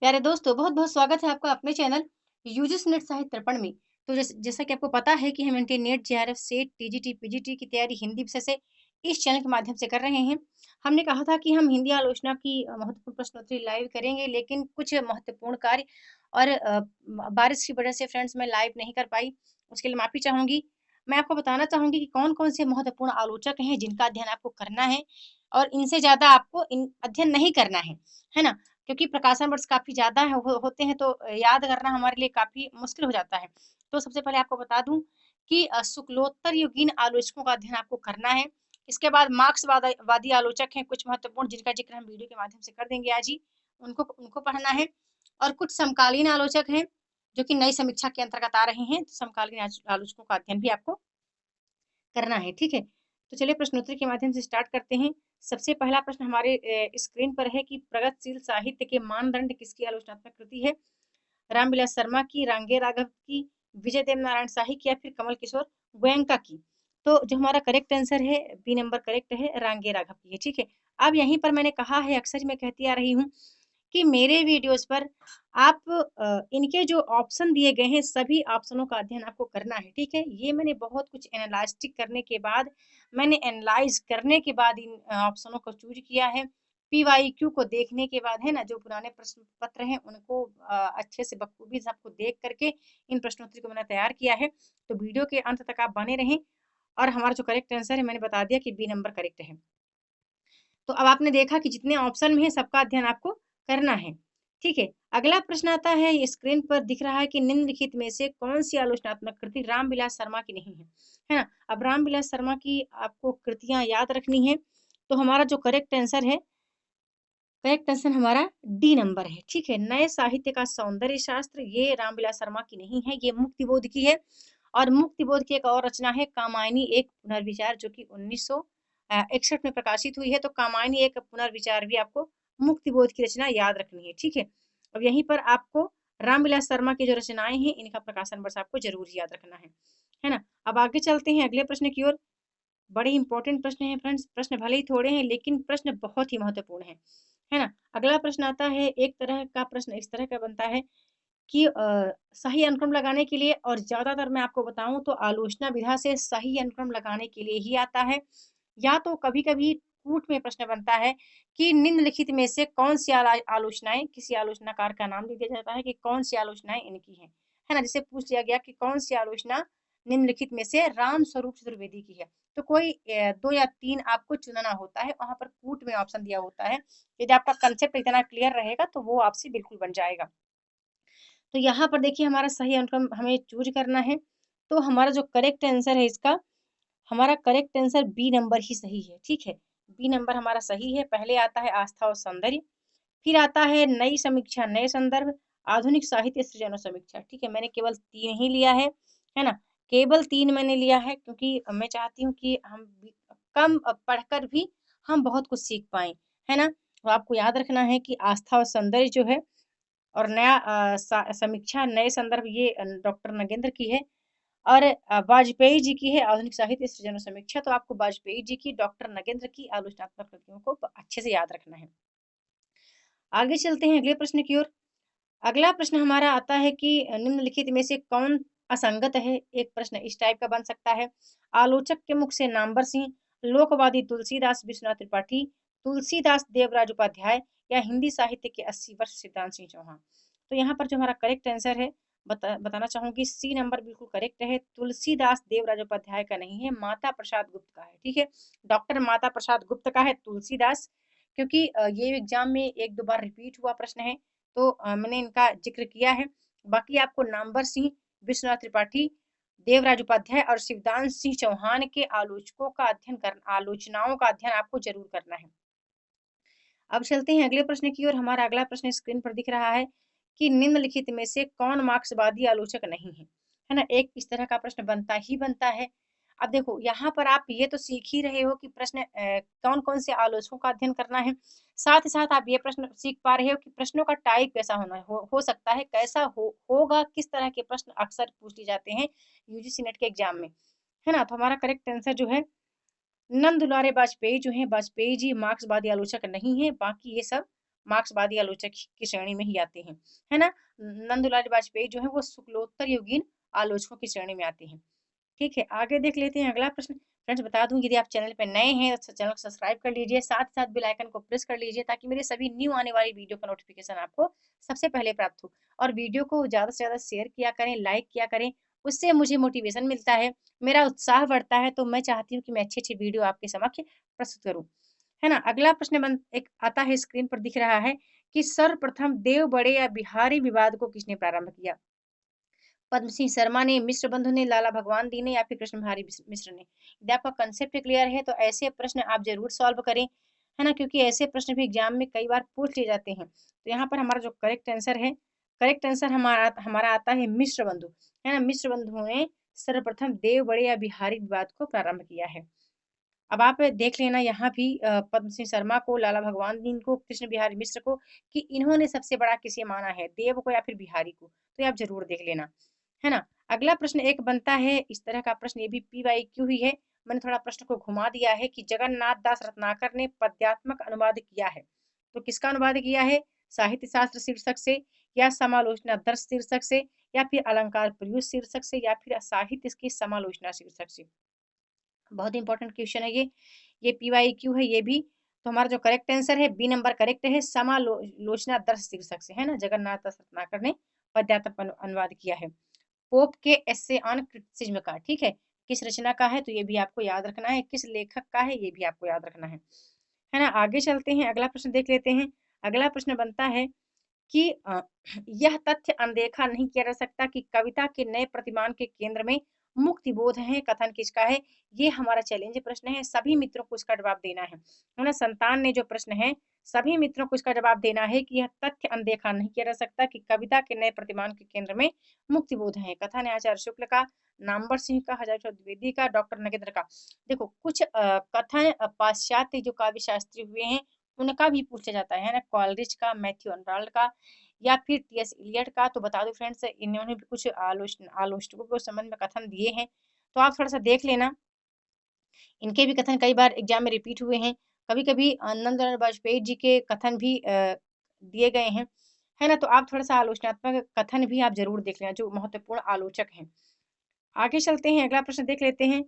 प्यारे दोस्तों, बहुत-बहुत स्वागत है आपका अपने चैनल यूजीसी नेट साहित्य दर्पण में। तो जैसा कि आपको पता है कि हम internet, JRF, set, TGT, PGT की तैयारी हिंदी विषय से इस चैनल के माध्यम से कर रहे हैं। हमने कहा था कि हम हिंदी आलोचना की महत्वपूर्ण प्रश्नोत्तरी लाइव करेंगे, लेकिन कुछ महत्वपूर्ण कार्य और बारिश की वजह से फ्रेंड्स मैं लाइव नहीं कर पाई, उसके लिए माफ़ी चाहूँगी। मैं आपको बताना चाहूँगी कि कौन-कौन से महत्वपूर्ण आलोचक हैं, जिनका अध्ययन आपको करना है और इनसे ज़्यादा आपको इन अध्ययन नहीं करना है ना? क्योंकि प्रकाशन वर्ष काफ़ी ज़्यादा है होते हैं तो याद करना हमारे लिए काफ़ी मुश्किल हो जाता है। तो सबसे पहले आपको बता दूँ कि शुक्लोत्तर युगीन आलोचकों का अध्ययन आपको करना है। इसके बाद मार्क्सवादी वादी आलोचक हैं कुछ महत्वपूर्ण जिनका ज़िक्र हम वीडियो के माध्यम से कर देंगे आज ही, उनको उनको पढ़ना है। और कुछ समकालीन आलोचक हैं, जो कि नई समीक्षा के अंतर्गत आ रहे हैं, तो समकालीन आलोचकों का अध्ययन भी आपको करना है, ठीक है? तो चलिए प्रश्नोत्तरी के माध्यम से स्टार्ट करते हैं। सबसे पहला प्रश्न हमारे स्क्रीन पर है कि प्रगतिशील साहित्य के मानदंड किसकी आलोचनात्मक कृति है? रामविलास शर्मा की, रांगे राघव की, विजय देवनारायण शाही की या फिर कमल किशोर गोयनका की? तो जो हमारा करेक्ट आंसर है, बी नंबर करेक्ट है, रांगे राघव की है, ठीक है? अब यहीं पर मैंने कहा है, अक्सर मैं कहती आ रही हूँ कि मेरे वीडियोज़ पर आप इनके जो ऑप्शन दिए गए हैं, सभी ऑप्शनों का अध्ययन आपको करना है, ठीक है? ये मैंने बहुत कुछ एनालाइस्टिक करने के बाद, मैंने एनालाइज़ करने के बाद इन ऑप्शनों को चूज़ किया है। पीवाईक्यू को देखने के बाद, है ना, जो पुराने प्रश्न पत्र हैं, उनको अच्छे से बखूबी सबको देख करके इन प्रश्नोत्तरी को मैंने तैयार किया है। तो वीडियो के अंत तक आप बने रहें और हमारा जो करेक्ट आंसर है, मैंने बता दिया कि बी नंबर करेक्ट है। तो अब आपने देखा कि जितने ऑप्शन में है सबका अध्ययन आपको करना है, ठीक है? अगला प्रश्न आता है, ये स्क्रीन पर दिख रहा है कि निम्नलिखित में से कौन-सी आलोचनात्मक कृति रामविलास शर्मा की नहीं है ना? अब रामविलास शर्मा की आपको कृतियाँ याद रखनी है, तो हमारा जो करेक्ट आंसर है, करेक्ट आंसर हमारा डी नंबर है, ठीक है? नए साहित्य का सौंदर्य शास्त्र, ये रामविलास शर्मा की नहीं है, ये मुक्तिबोध की है। और मुक्तिबोध की एक और रचना है कामायनी एक पुनर्विचार, जो कि 1961 में प्रकाशित हुई है। तो कामायनी एक पुनर्विचार भी आपको मुक्तिबोध की रचना याद रखनी है, ठीक है? अब यहीं पर आपको रामविलास शर्मा की जो रचनाएँ हैं, इनका प्रकाशन वर्ष आपको ज़रूर याद रखना है ना? अब आगे चलते हैं अगले प्रश्न की ओर। बड़े इंपॉर्टेंट प्रश्न हैं फ्रेंड्स, प्रश्न भले ही थोड़े हैं लेकिन प्रश्न बहुत ही महत्वपूर्ण हैं, है ना? अगला प्रश्न आता है, एक तरह का प्रश्न इस तरह का बनता है कि सही अनुक्रम लगाने के लिए, और ज़्यादातर मैं आपको बताऊँ तो आलोचना विधा से सही अनुक्रम लगाने के लिए ही आता है। या तो कभी-कभी कूट में प्रश्न बनता है कि निम्नलिखित में से कौन-सी आलोचनाएँ, किसी आलोचनाकार का नाम दे दिया जाता है कि कौन-सी आलोचनाएँ इनकी हैं। है ना? जैसे पूछ लिया गया कि कौन-सी आलोचना निम्नलिखित में से राम स्वरूप चतुर्वेदी की है। तो कोई 2 या 3 आपको चुनना होता है, वहाँ पर कूट में ऑप्शन दिया होता है। यदि आपका कंसेप्ट इतना क्लियर रहेगा तो वो आपसे बिल्कुल बन जाएगा। तो यहाँ पर देखिए हमारा सही आउटकम हमें चूज़ करना है। तो हमारा जो करेक्ट आंसर है इसका, हमारा करेक्ट आंसर बी नंबर ही सही है, ठीक है? बी नंबर हमारा सही है। पहले आता है आस्था और सौंदर्य, फिर आता है नई समीक्षा, नए संदर्भ, आधुनिक साहित्य सृजन और समीक्षा, ठीक है? मैंने केवल 3 ही लिया है ना? केवल 3 मैंने लिया है क्योंकि मैं चाहती हूँ कि हम कम पढ़कर भी हम बहुत कुछ सीख पाएँ, है ना? तो आपको याद रखना है कि आस्था और सौंदर्य जो है, और नया समीक्षा नए संदर्भ, ये डॉक्टर नगेंद्र की है। और वाजपेयी जी की है आधुनिक साहित्य सृजन और समीक्षा। तो आपको वाजपेयी जी की, डॉक्टर नगेंद्र की आलोचनात्मक कृतियों को अच्छे से याद रखना है। आगे चलते हैं अगले प्रश्न की ओर। अगला प्रश्न हमारा आता है कि निम्नलिखित में से कौन असंगत है? एक प्रश्न इस टाइप का बन सकता है। आलोचक के मुख से नामवर सिंह, लोकवादी तुलसीदास विश्वनाथ त्रिपाठी, तुलसीदास देवराज उपाध्याय या हिंदी साहित्य के 80 वर्ष सिद्धांत सिंह चौहान। तो यहाँ पर जो हमारा करेक्ट आंसर है, बताना चाहूंगी सी नंबर बिल्कुल करेक्ट है। तुलसीदास देवराज उपाध्याय का नहीं है, माता प्रसाद गुप्त का है, ठीक है? डॉक्टर माता प्रसाद गुप्त का है तुलसीदास, क्योंकि ये एग्जाम में 1-2 बार रिपीट हुआ प्रश्न है, तो मैंने इनका ज़िक्र किया है। बाकी आपको नामवर सिंह, विश्वनाथ त्रिपाठी, देवराज उपाध्याय और शिवदान सिंह चौहान के आलोचनाओं का अध्ययन आपको ज़रूर करना है। अब चलते हैं अगले प्रश्न की ओर। हमारा अगला प्रश्न स्क्रीन पर दिख रहा है कि निम्नलिखित में से कौन मार्क्सवादी आलोचक नहीं है ना? एक इस तरह का प्रश्न बनता ही बनता है। अब देखो यहाँ पर आप ये तो सीख ही रहे हो कि प्रश्न कौन-कौन से आलोचकों का अध्ययन करना है। साथ ही साथ आप ये प्रश्न सीख पा रहे हो कि प्रश्नों का टाइप कैसा हो सकता है, कैसा होगा, किस तरह के प्रश्न अक्सर पूछ लिए जाते हैं यूजीसी नेट के एग्जाम में, है ना? तो हमारा करेक्ट आंसर जो है, नंद दुलारे वाजपेयी जो हैं, वाजपेयी जी मार्क्सवादी आलोचक नहीं हैं, बाकी ये सब मार्क्सवादी आलोचक की श्रेणी में ही आते हैं, है ना। नंदलाल वाजपेयी जो है वो शुक्लोत्तर युगीन आलोचकों की श्रेणी में आते हैं। ठीक है, आगे देख लेते हैं अगला प्रश्न। फ्रेंड्स बता दूं, यदि आप चैनल पर नए हैं तो चैनल को सब्सक्राइब कर लीजिए, साथ ही साथ बेल आइकन को प्रेस कर लीजिए ताकि मेरे सभी न्यू आने वाली वीडियो का नोटिफिकेशन आपको सबसे पहले प्राप्त हो। और वीडियो को ज़्यादा से ज़्यादा शेयर किया करें, लाइक किया करें, उससे मुझे मोटिवेशन मिलता है, मेरा उत्साह बढ़ता है। तो मैं चाहती हूँ कि मैं अच्छी अच्छी वीडियो आपके समक्ष प्रस्तुत करूँ, है ना। अगला प्रश्न एक आता है, स्क्रीन पर दिख रहा है कि सर्वप्रथम देव बड़े या बिहारी विवाद को किसने प्रारंभ किया? पद्म सिंह शर्मा ने, मिश्र बंधु ने, लाला भगवान दी ने, या फिर कृष्ण बिहारी मिश्र ने। यदि आपका कंसेप्ट क्लियर है तो ऐसे प्रश्न आप जरूर सॉल्व करें, है ना, क्योंकि ऐसे प्रश्न भी एग्जाम में कई बार पूछ लिए जाते हैं। तो यहाँ पर हमारा जो करेक्ट आंसर हमारा हमारा आता है मिश्र बंधु, है ना। मिश्र बंधु ने सर्वप्रथम देव बड़े या बिहारी विवाद को प्रारंभ किया है। अब आप देख लेना यहाँ भी पद्म सिंह शर्मा को, लाला भगवान दीन को, कृष्ण बिहारी मिश्र को, कि इन्होंने सबसे बड़ा किसे माना है, देव को या फिर बिहारी को। तो ये आप जरूर देख लेना, है ना। अगला प्रश्न एक बनता है इस तरह का प्रश्न, ये भी PYQ ही है। मैंने थोड़ा प्रश्न को घुमा दिया है कि जगन्नाथ दास रत्नाकर ने पद्यात्मक अनुवाद किया है, तो किसका अनुवाद किया है? साहित्य शास्त्र शीर्षक से, या समालोचना दर्श शीर्षक से, या फिर अलंकार प्रयुक्त शीर्षक से, या फिर साहित्य की समालोचना शीर्षक से। बहुत इंपॉर्टेंट क्वेश्चन है ये PYQ है ये भी। तो हमारा जो करेक्ट आंसर है बी नंबर करेक्ट है, समालोचना दर्श शीर्षक से, है ना। जगन्नाथ दास रत्नाकर ने पद्यात्मक अनुवाद किया है। पोप के एस्से ऑन क्रिटिसिज्म का, ठीक है, किस रचना का है? तो ये भी आपको याद रखना है। किस लेखक का है? ये भी आपको याद रखना है ना। आगे चलते हैं, अगला प्रश्न देख लेते हैं। अगला प्रश्न बनता है कि यह तथ्य अनदेखा नहीं किया जा सकता कि कविता के नए प्रतिमान के केंद्र में मुक्ति बोध है, कथन किसका है? ये हमारा चैलेंज प्रश्न है, सभी मित्रों को इसका जवाब देना है ना। संतान ने जो प्रश्न है, सभी मित्रों को इसका जवाब देना है कि यह तथ्य अनदेखा नहीं किया जा सकता कि कविता के नए प्रतिमान के केंद्र में मुक्ति बोध है। कथन है आचार्य शुक्ल का, नामवर सिंह का, हजारी द्विवेदी का, डॉक्टर नगेंद्र का। देखो कुछ कथन पाश्चात्य जो काव्य शास्त्री हुए हैं उनका भी पूछा जाता है ना, कॉलरिज का, मैथ्यू अर्नोल्ड का, या फिर TS इलियट का। तो बता दो फ्रेंड्स, इन्होंने भी कुछ आलोचकों के संबंध में कथन दिए हैं, तो आप थोड़ा सा देख लेना। इनके भी कथन कई बार एग्जाम में रिपीट हुए हैं। कभी कभी नंदलाल वाजपेयी जी के कथन भी दिए गए हैं, है ना। तो आप थोड़ा सा आलोचनात्मक कथन भी आप जरूर देख लेना, जो महत्वपूर्ण आलोचक हैं। आगे चलते हैं, अगला प्रश्न देख लेते हैं।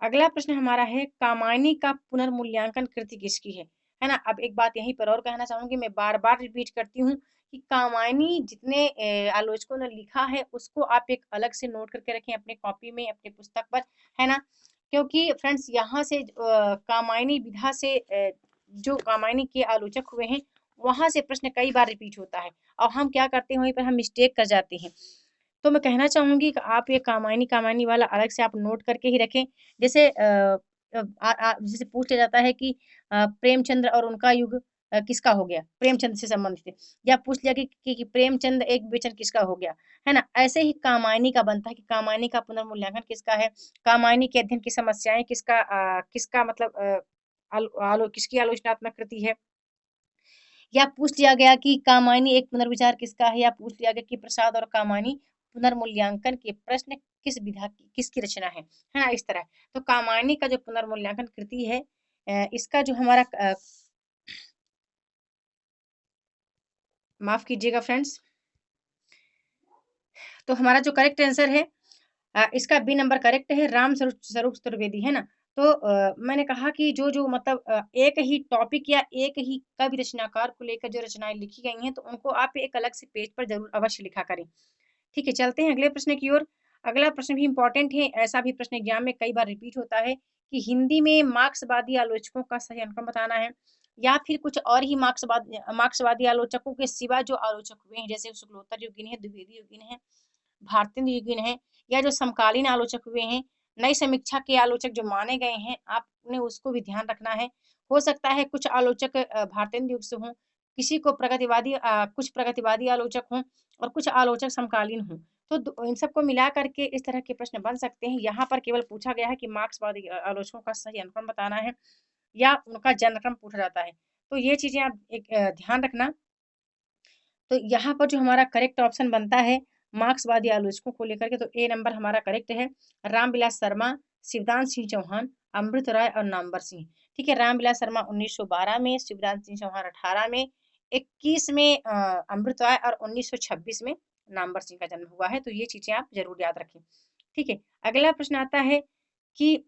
अगला प्रश्न हमारा है, कामायनी का पुनर्मूल्यांकन कृति किसकी है ना। अब एक बात यहीं पर और कहना चाहूंगी, मैं बार बार रिपीट करती हूँ कि कामायनी जितने आलोचकों ने लिखा है उसको आप एक अलग से नोट करके रखें अपने कॉपी में, अपने पुस्तक पर, है ना। क्योंकि फ्रेंड्स यहाँ से कामायनी विधा से जो कामायनी के आलोचक हुए हैं वहां से प्रश्न कई बार रिपीट होता है, और हम क्या करते हैं वहीं पर हम मिस्टेक कर जाते हैं। तो मैं कहना चाहूंगी कि आप ये कामायनी कामायनी वाला अलग से आप नोट करके ही रखें। जैसे जैसे पूछ लिया जाता है कि प्रेमचंद्र और उनका युग किसका हो गया, प्रेमचंद से संबंधित है। या पूछ लिया कि प्रेमचंद एक विवेचन किसका हो गया, है ना। ऐसे ही कामायनी का बनता है कि कामायनी का पुनर्मूल्यांकन किसका है, कामायनी के अध्ययन की समस्याएं किसका किसका मतलब किसकी आलोचनात्मक कृति है। या पूछ लिया गया कि कामायनी एक पुनर्विचार किसका है, या पूछ लिया गया कि प्रसाद और कामायनी पुनर्मूल्यांकन के प्रश्न किस विधा की किसकी रचना है ना। इस तरह तो कामायनी का जो पुनर्मूल्यांकन कृति है, इसका जो हमारा माफ कीजिएगा फ्रेंड्स, तो हमारा जो करेक्ट आंसर है इसका बी नंबर करेक्ट है, राम स्वरूप चतुर्वेदी, है ना। तो मैंने कहा कि जो जो मतलब एक ही टॉपिक या एक ही कवि रचनाकार को लेकर जो रचनाएं लिखी गई हैं तो उनको आप एक अलग से पेज पर जरूर अवश्य लिखा करें। ठीक है, चलते हैं अगले प्रश्न की ओर। अगला प्रश्न भी इंपॉर्टेंट है, ऐसा भी प्रश्न एग्जाम में कई बार रिपीट होता है कि हिंदी में मार्क्सवादी आलोचकों का सही अनुक्रम बताना है, या फिर कुछ और ही मार्क्सवादी आलोचकों के सिवा जो आलोचक हुए हैं, जैसे शुक्लोत्तर युगीन है, द्विवेदी युगीन है, भारतेंदु युगीन है, या जो समकालीन आलोचक हुए हैं, नई समीक्षा के आलोचक जो माने गए हैं, आपने उसको भी ध्यान रखना है। हो सकता है कुछ आलोचक भारतेंदु युग से हों, किसी को कुछ प्रगतिवादी आलोचक हों, और कुछ आलोचक समकालीन हों। तो इन सबको मिला करके इस तरह के प्रश्न बन सकते हैं। यहाँ पर केवल पूछा गया है कि मार्क्सवादी आलोचकों का सही अनुक्रम बताना है, या उनका जन्मक्रम पूछा जाता है। तो ये चीजें आप एक ध्यान रखना। तो यहाँ पर जो हमारा करेक्ट ऑप्शन बनता है मार्क्सवादी आलोचकों को लेकर के, तो ए नंबर हमारा करेक्ट है। रामविलास शर्मा, शिवदान सिंह चौहान, अमृत राय और नामवर सिंह। ठीक है, रामविलास शर्मा 1912 में, शिवदान सिंह चौहान 18 में, 1921 में अमृत राय और 1926 में नामवर सिंह का जन्म हुआ है। तो ये चीजें आप जरूर याद रखें। ठीक है, अगला प्रश्न आता है कि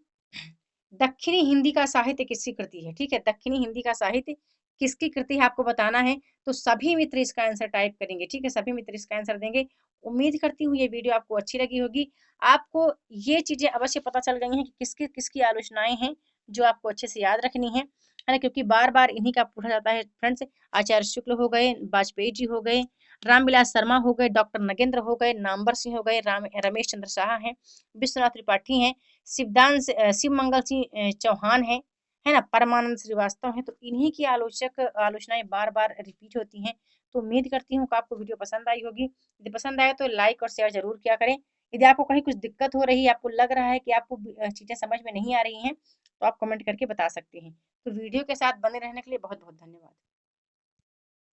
दक्षिणी हिंदी का साहित्य किसकी कृति है। ठीक है, दक्षिणी हिंदी का साहित्य किसकी कृति है आपको बताना है। तो सभी मित्र इसका आंसर टाइप करेंगे। ठीक है, सभी मित्र इसका आंसर देंगे। उम्मीद करती हूँ ये वीडियो आपको अच्छी लगी होगी। आपको ये चीजें अवश्य पता चल गई हैं कि किसकी किसकी आलोचनाएं हैं जो आपको अच्छे से याद रखनी है ना, क्योंकि बार बार इन्हीं का पूछा जाता है फ्रेंड्स। आचार्य शुक्ल हो गए, वाजपेयी जी हो गए, रामविलास शर्मा हो गए, डॉक्टर नगेंद्र हो गए, नामवर सिंह हो गए, रमेश चंद्र शाह हैं, विश्वनाथ त्रिपाठी हैं, शिव मंगल सिंह चौहान है ना, परमानंद श्रीवास्तव हैं। तो इन्हीं की आलोचनाएं बार बार रिपीट होती हैं। तो उम्मीद करती हूँ कि आपको वीडियो पसंद आई होगी। यदि पसंद आए तो लाइक और शेयर जरूर किया करें। यदि आपको कहीं कुछ दिक्कत हो रही है, आपको लग रहा है कि आपको चीजें समझ में नहीं आ रही हैं, तो आप कमेंट करके बता सकते हैं। तो वीडियो के साथ बने रहने के लिए बहुत बहुत धन्यवाद।